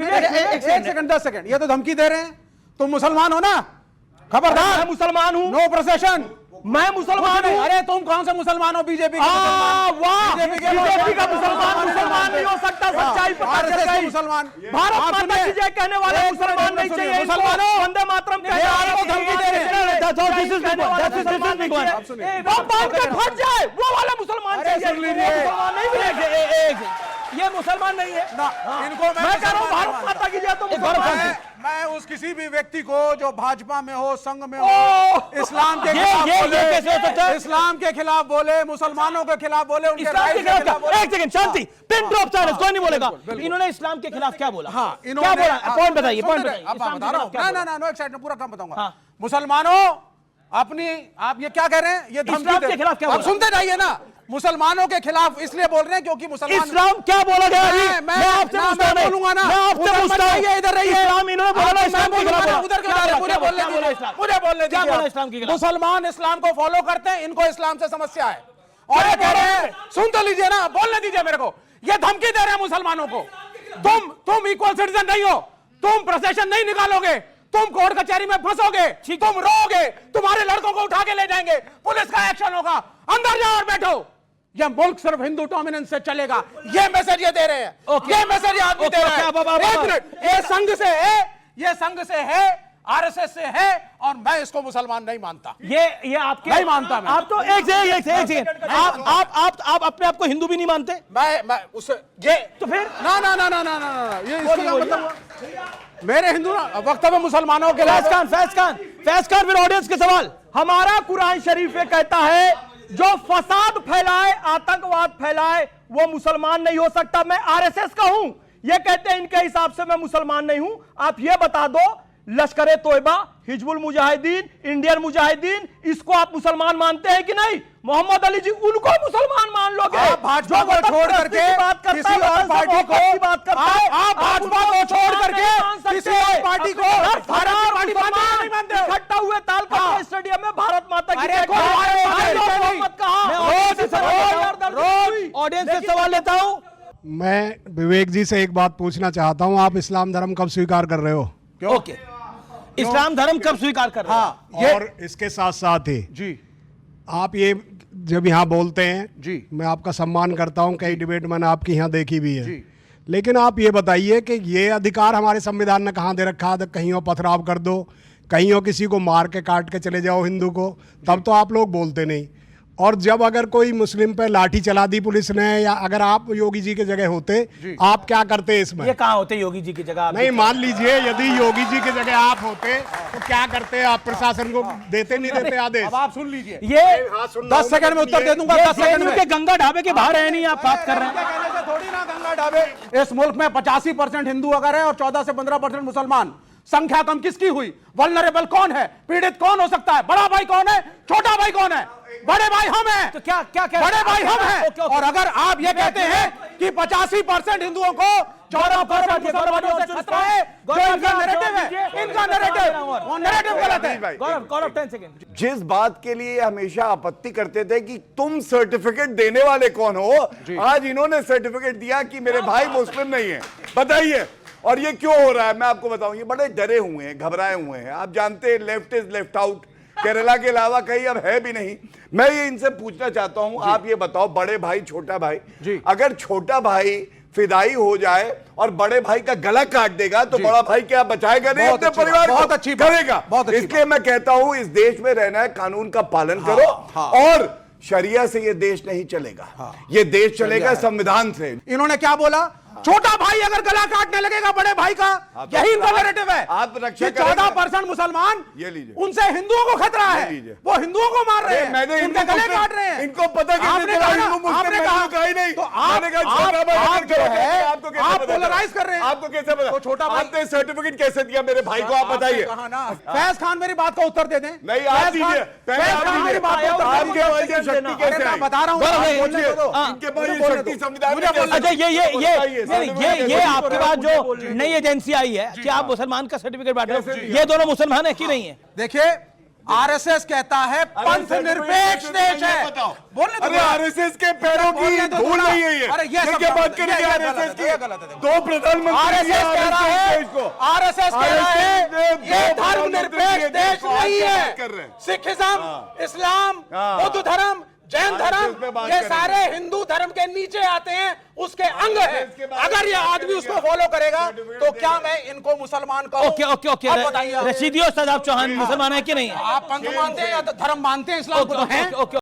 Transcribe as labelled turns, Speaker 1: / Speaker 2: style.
Speaker 1: एक second 10 second, ये तो धमकी दे रहे हैं। तुम मुसलमान हो ना? खबरदार।
Speaker 2: मैं मुसलमान हूँ।
Speaker 1: No procession.
Speaker 2: मैं मुसलमान हूँ।
Speaker 1: अरे तुम कौन से मुसलमान हो? बीजेपी का
Speaker 2: मुसलमान नहीं हो सकता। सच्चाई पता चल गई।
Speaker 1: मुसलमान
Speaker 2: भारत माता की जय कहने वाले मुसलमान नहीं चाहिए।
Speaker 1: मुसलमानों
Speaker 2: वंदे मातरम कहने
Speaker 1: आपको धमकी दे रहे हैं।
Speaker 2: फट जाए वो वाला मुसलमान चाहिए। मुसलमान नहीं मिलेंगे। ये मुसलमान नहीं है
Speaker 1: इनको
Speaker 2: मैं कह रहा हूँ भारत माता की जय। तो
Speaker 1: मैं उस किसी भी व्यक्ति को जो भाजपा में हो, संघ में हो, इस्लाम के खिलाफ बोले,
Speaker 2: कैसे हो सकता है?
Speaker 1: इस्लाम के खिलाफ बोले, मुसलमानों के खिलाफ बोले, उनके
Speaker 2: इस्लाम के
Speaker 1: राइट के खिलाफ बोले।
Speaker 2: एक सेकंड शांति, पिन ड्रॉप साइलेंस, कोई नहीं बोलेगा। इन्होंने इस्लाम के खिलाफ क्या बोला?
Speaker 1: हाँ,
Speaker 2: क्या बोला? पॉइंट बताइए, पॉइंट बताइए।
Speaker 1: बता रहा हूँ ना, एक साइड में पूरा काम बताऊंगा। मुसलमानों अपनी, आप ये क्या कह रहे हैं? ये
Speaker 2: इस्लाम के खिलाफ क्या बोला?
Speaker 1: आप सुनते जाइए ना। मुसलमानों के खिलाफ इसलिए बोल रहे हैं क्योंकि मुसलमान।
Speaker 2: इस्लाम क्या बोला गया?
Speaker 1: मैं आपसे बोलूंगा ना,
Speaker 2: मैं आपसे पूछता हूं,
Speaker 1: इधर रहिए।
Speaker 2: इस्लाम इन्होंने बोला इस्लाम के खिलाफ।
Speaker 1: उधर क्यों जा रहे हैं? मुझे बोलने
Speaker 2: क्या बोला इस्लाम के खिलाफ?
Speaker 1: मुसलमान इस्लाम को फॉलो करते हैं, इनको इस्लाम से समस्या है। और ये कह रहे हैं, सुन तो लीजिए ना, बोलने दीजिए मेरे को। ये धमकी दे रहे हैं मुसलमानों को। तुम इक्वल सिटीजन नहीं हो, तुम प्रोसेशन नहीं निकालोगे, तुम कोर्ट कचहरी में फंसोगे, तुम रोओगे, तुम्हारे लड़कों को उठा के ले जाएंगे, पुलिस का एक्शन होगा, अंदर जाओ और बैठो। यह मुल्क सिर्फ हिंदू डोमिनेंस से चलेगा। ये मैसेज ये दे रहे हैं। ये मैसेज ये आदमी दे रहे हैं। एक मिनट, ये संघ से है, ये संघ से है, आरएसएस से है, और मैं इसको मुसलमान नहीं मानता।
Speaker 2: ये आपके
Speaker 1: नहीं मानता मैं।
Speaker 2: आप तो एक सेकंड, आप अपने आप को हिंदू भी नहीं मानते?
Speaker 1: मैं उसे ये
Speaker 2: तो फिर
Speaker 1: ना ये इसका मतलब मेरे हिंदू वक्तव्य मुसलमानों के लिए।
Speaker 2: फैज खान फिर ऑडियंस के सवाल। हमारा कुरान शरीफ ये कहता है जो फसाद फैलाए, आतंकवाद फैलाए, वो मुसलमान नहीं हो सकता। मैं आरएसएस का हूं, ये कहते हैं, इनके हिसाब से मैं मुसलमान नहीं हूं। आप ये बता दो, लश्कर तोयबा, हिजबुल मुजाहिदीन, इंडियन मुजाहिदीन, इसको आप मुसलमान मानते हैं कि नहीं? मोहम्मद अली जी, उनको मुसलमान मान लोगे?
Speaker 1: आप भाजपा को छोड़ करके किसी और पार्टी को, आप भाजपा को छोड़ करके किसी और पार्टी को
Speaker 2: इकट्ठा हुए तालकटोरा स्टेडियम में भारत माता की जय ऑडियंस से सवाल लेता हूं।
Speaker 3: मैं विवेक जी से एक बात पूछना चाहता हूं, आप इस्लाम धर्म कब स्वीकार कर रहे हो?
Speaker 2: ओके, इस्लाम धर्म कब स्वीकार कर रहे हो?
Speaker 1: हाँ,
Speaker 3: और इसके साथ साथ ही
Speaker 1: जी
Speaker 3: आप ये जब यहाँ बोलते हैं
Speaker 1: जी,
Speaker 3: मैं आपका सम्मान करता हूँ, कई डिबेट मैंने आपकी यहाँ देखी भी है
Speaker 1: जी।
Speaker 3: लेकिन आप ये बताइए कि ये अधिकार हमारे संविधान ने कहाँ दे रखा है? कहीं हो पथराव कर दो, कहीं हो किसी को मार के काट के चले जाओ हिंदू को, तब तो आप लोग बोलते नहीं। और जब अगर कोई मुस्लिम पे लाठी चला दी पुलिस ने, या अगर आप योगी जी की जगह होते, आप क्या करते इसमें?
Speaker 2: ये कहाँ होते योगी जी की जगह?
Speaker 3: नहीं, मान लीजिए यदि योगी जी की जगह आप होते तो क्या करते? आप प्रशासन को देते नहीं देते आदेश?
Speaker 1: अब आप सुन लीजिए,
Speaker 2: ये
Speaker 1: 10 सेकंड में उत्तर दे दूंगा। 10 सेकंड में।
Speaker 2: के गंगा ढाबे के बाहर है नहीं, आप बात कर रहे हैं।
Speaker 1: कहने से थोड़ी ना गंगा ढाबे। इस मुल्क में 85% हिंदू अगर है और 14 से 15% मुसलमान, संख्या कम किसकी हुई? वल्नरेबल कौन है? पीड़ित कौन हो सकता है? बड़ा भाई कौन है? छोटा भाई कौन है? बड़े भाई हम हैं।
Speaker 2: तो क्या
Speaker 1: बड़े भाई हम हैं। और अगर आप ये कहते हैं कि 85% हिंदुओं को 14% मुसलमानों से खतरा है, जो इनका नैरेटिव है, इनका नैरेटिव गलत है।
Speaker 2: गौरव 10 सेकंड।
Speaker 4: जिस बात के लिए हमेशा आपत्ति करते थे कि तुम सर्टिफिकेट देने वाले कौन हो, आज इन्होंने सर्टिफिकेट दिया कि मेरे भाई मुस्लिम नहीं है। बताइए, और ये क्यों हो रहा है? मैं आपको बताऊं, ये बड़े डरे हुए हैं, घबराए हुए हैं। आप जानते हैं left is left out, Kerala के अलावा कहीं अब है भी नहीं। मैं ये इनसे पूछना चाहता हूं, आप ये बताओ, बड़े भाई छोटा भाई, अगर छोटा भाई फिदाई हो जाए और बड़े भाई का गला काट देगा तो बड़ा भाई क्या बचाएगा नहीं अपने परिवार को?
Speaker 1: बहुत अच्छी
Speaker 4: करेगा। इसलिए मैं कहता हूं, इस देश में रहना है, कानून का पालन करो। और शरिया से ये देश नहीं चलेगा, ये देश चलेगा संविधान से।
Speaker 1: इन्होंने क्या बोला? छोटा भाई अगर गला काटने लगेगा बड़े भाई का, यही इनका नैरेटिव है।
Speaker 4: आप रक्षा
Speaker 1: 14% मुसलमान,
Speaker 4: ये लीजिए,
Speaker 1: उनसे हिंदुओं को खतरा है, वो हिंदुओं को मार रहे हैं, उनके गले काट रहे हैं।
Speaker 4: इनको पता कि
Speaker 1: आपने कहा नहीं, तो आप पोलराइज कर रहे हैं।
Speaker 4: आपको कैसे पता?
Speaker 1: छोटा भाई,
Speaker 4: आपने सर्टिफिकेट कैसे दिया मेरे भाई को? आप बताइए।
Speaker 1: फैज खान मेरी बात का उत्तर दे दें।
Speaker 4: नहीं, आप दीजिए।
Speaker 1: मेरी बात का उत्तर बता रहा हूँ।
Speaker 4: इनके पास ये शक्ति संविधान में कैसे?
Speaker 2: अच्छा, ये आपके पास जो नई एजेंसी आई है कि आप मुसलमान का सर्टिफिकेट बांट रहे हो, ये दोनों मुसलमान है कि नहीं है?
Speaker 1: देखिए, आरएसएस कहता है पंथ निरपेक्ष देश है। बोलने
Speaker 4: अरे आरएसएस के पैरों की धूल नहीं है ये।
Speaker 1: अरे ये
Speaker 4: क्या बात करेंगे आरएसएस की? दो प्रधानमंत्री
Speaker 1: आरएसएस कह रहा है आरएसएस कह रहा है ये धर्मनिरपेक्ष देश नहीं
Speaker 4: कर रहे
Speaker 1: है।
Speaker 4: हैं।
Speaker 1: सिखिज्म, इस्लाम, बुद्ध धर्म, जैन धर्म, ये सारे हिंदू धर्म के नीचे आते हैं, उसके अंग है। अगर ये आदमी उसको फॉलो करेगा तो क्या मैं इनको मुसलमान कहूं?
Speaker 2: ओके ओके ओके,
Speaker 1: अब बताइए,
Speaker 2: रशीदी और सदाब चौहान मुसलमान है कि नहीं?
Speaker 1: आप पंथ मानते हैं या धर्म मानते हैं? इस्लाम को तो हैं।
Speaker 2: ओके